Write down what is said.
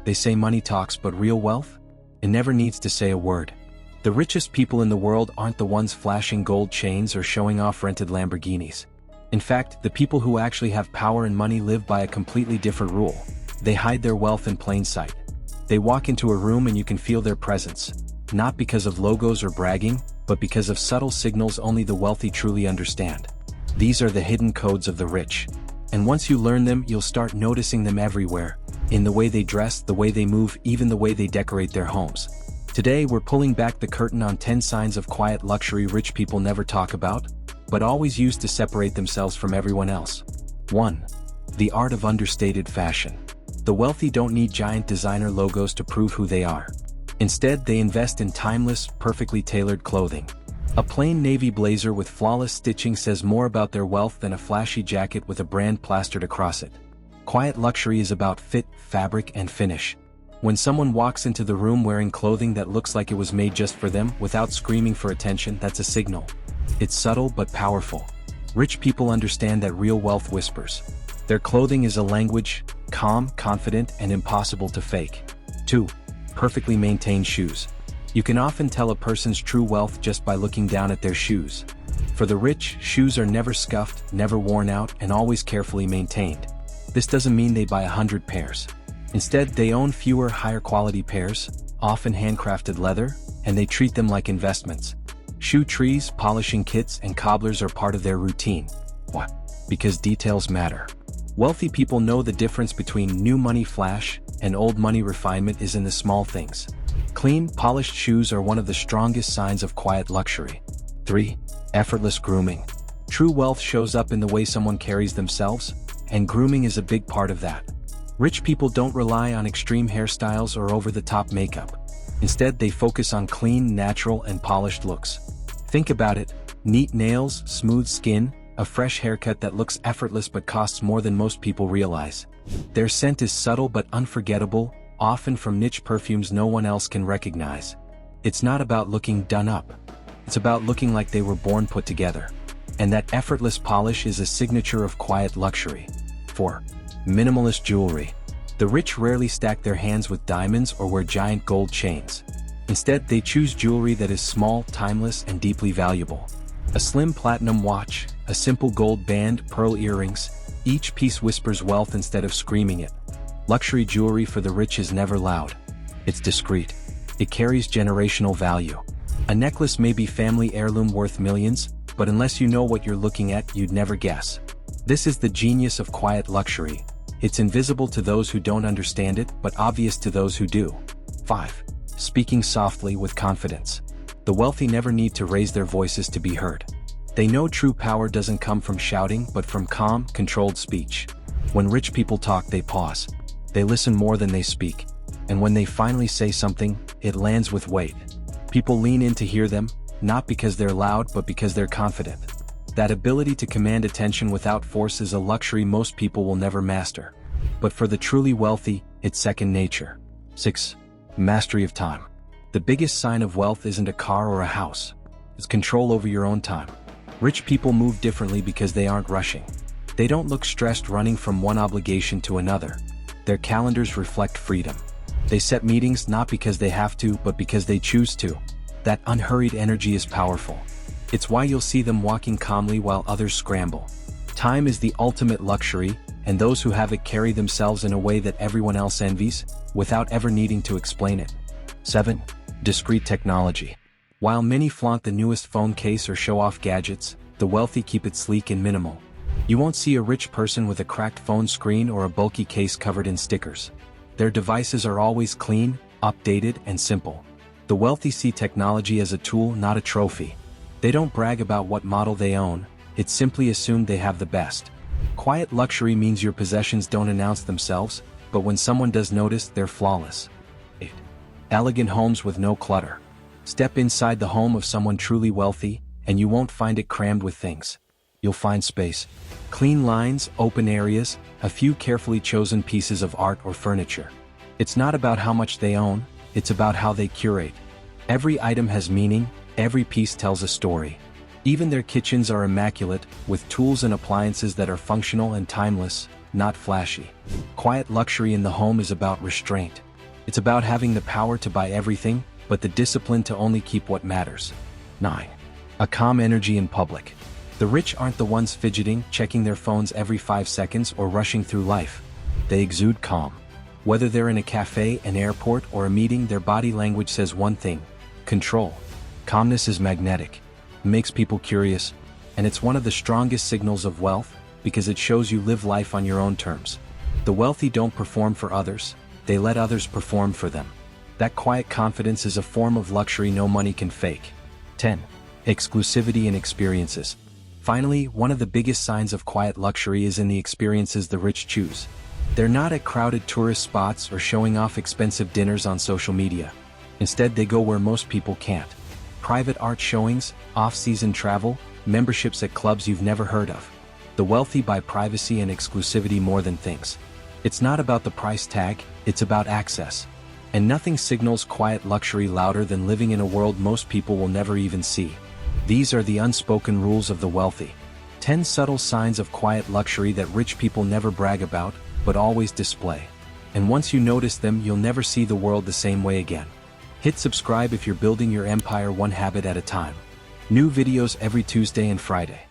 They say money talks, but real wealth? It never needs to say a word. The richest people in the world aren't the ones flashing gold chains or showing off rented Lamborghinis. In fact, the people who actually have power and money live by a completely different rule. They hide their wealth in plain sight. They walk into a room and you can feel their presence, not because of logos or bragging, but because of subtle signals only the wealthy truly understand. These are the hidden codes of the rich. And once you learn them, you'll start noticing them everywhere, in the way they dress, the way they move, even the way they decorate their homes. Today, we're pulling back the curtain on 10 signs of quiet luxury rich people never talk about, but always use to separate themselves from everyone else. 1. The art of understated fashion. The wealthy don't need giant designer logos to prove who they are. Instead, they invest in timeless, perfectly tailored clothing. A plain navy blazer with flawless stitching says more about their wealth than a flashy jacket with a brand plastered across it. Quiet luxury is about fit, fabric, and finish. When someone walks into the room wearing clothing that looks like it was made just for them without screaming for attention, that's a signal. It's subtle but powerful. Rich people understand that real wealth whispers. Their clothing is a language, calm, confident, and impossible to fake. 2. Perfectly maintained shoes. You can often tell a person's true wealth just by looking down at their shoes. For the rich, shoes are never scuffed, never worn out, and always carefully maintained. This doesn't mean they buy 100 pairs. Instead, they own fewer, higher quality pairs, often handcrafted leather, and they treat them like investments. Shoe trees, polishing kits, and cobblers are part of their routine. Why? Because details matter. Wealthy people know the difference between new money flash and old money refinement is in the small things. Clean, polished shoes are one of the strongest signs of quiet luxury. 3. Effortless grooming. True wealth shows up in the way someone carries themselves, and grooming is a big part of that. Rich people don't rely on extreme hairstyles or over-the-top makeup. Instead, they focus on clean, natural, and polished looks. Think about it: neat nails, smooth skin, a fresh haircut that looks effortless but costs more than most people realize. Their scent is subtle but unforgettable, often from niche perfumes no one else can recognize. It's not about looking done up. It's about looking like they were born put together. And that effortless polish is a signature of quiet luxury. 4. Minimalist jewelry. The rich rarely stack their hands with diamonds or wear giant gold chains. Instead, they choose jewelry that is small, timeless, and deeply valuable. A slim platinum watch, a simple gold band, pearl earrings, each piece whispers wealth instead of screaming it. Luxury jewelry for the rich is never loud. It's discreet. It carries generational value. A necklace may be family heirloom worth millions, but unless you know what you're looking at, you'd never guess. This is the genius of quiet luxury. It's invisible to those who don't understand it, but obvious to those who do. 5. Speaking softly with confidence. The wealthy never need to raise their voices to be heard. They know true power doesn't come from shouting, but from calm, controlled speech. When rich people talk, they pause. They listen more than they speak. And when they finally say something, it lands with weight. People lean in to hear them, not because they're loud, but because they're confident. That ability to command attention without force is a luxury most people will never master. But for the truly wealthy, it's second nature. 6. Mastery of time. The biggest sign of wealth isn't a car or a house. It's control over your own time. Rich people move differently because they aren't rushing. They don't look stressed running from one obligation to another. Their calendars reflect freedom. They set meetings not because they have to, but because they choose to. That unhurried energy is powerful. It's why you'll see them walking calmly while others scramble. Time is the ultimate luxury, and those who have it carry themselves in a way that everyone else envies, without ever needing to explain it. 7. Discrete technology. While many flaunt the newest phone case or show off gadgets, the wealthy keep it sleek and minimal. You won't see a rich person with a cracked phone screen or a bulky case covered in stickers. Their devices are always clean, updated, and simple. The wealthy see technology as a tool, not a trophy. They don't brag about what model they own, it's simply assumed they have the best. Quiet luxury means your possessions don't announce themselves, but when someone does notice, they're flawless. 8. Elegant homes with no clutter. Step inside the home of someone truly wealthy, and you won't find it crammed with things. You'll find space. Clean lines, open areas, a few carefully chosen pieces of art or furniture. It's not about how much they own, it's about how they curate. Every item has meaning, every piece tells a story. Even their kitchens are immaculate, with tools and appliances that are functional and timeless, not flashy. Quiet luxury in the home is about restraint. It's about having the power to buy everything, but the discipline to only keep what matters. 9. A calm energy in public. The rich aren't the ones fidgeting, checking their phones every 5 seconds, or rushing through life. They exude calm. Whether they're in a cafe, an airport, or a meeting, their body language says one thing: control. Calmness is magnetic. It makes people curious, and it's one of the strongest signals of wealth, because it shows you live life on your own terms. The wealthy don't perform for others, they let others perform for them. That quiet confidence is a form of luxury no money can fake. 10. Exclusivity and experiences. Finally, one of the biggest signs of quiet luxury is in the experiences the rich choose. They're not at crowded tourist spots or showing off expensive dinners on social media. Instead, they go where most people can't. Private art showings, off-season travel, memberships at clubs you've never heard of. The wealthy buy privacy and exclusivity more than things. It's not about the price tag, it's about access. And nothing signals quiet luxury louder than living in a world most people will never even see. These are the unspoken rules of the wealthy. 10 subtle signs of quiet luxury that rich people never brag about, but always display. And once you notice them, you'll never see the world the same way again. Hit subscribe if you're building your empire one habit at a time. New videos every Tuesday and Friday.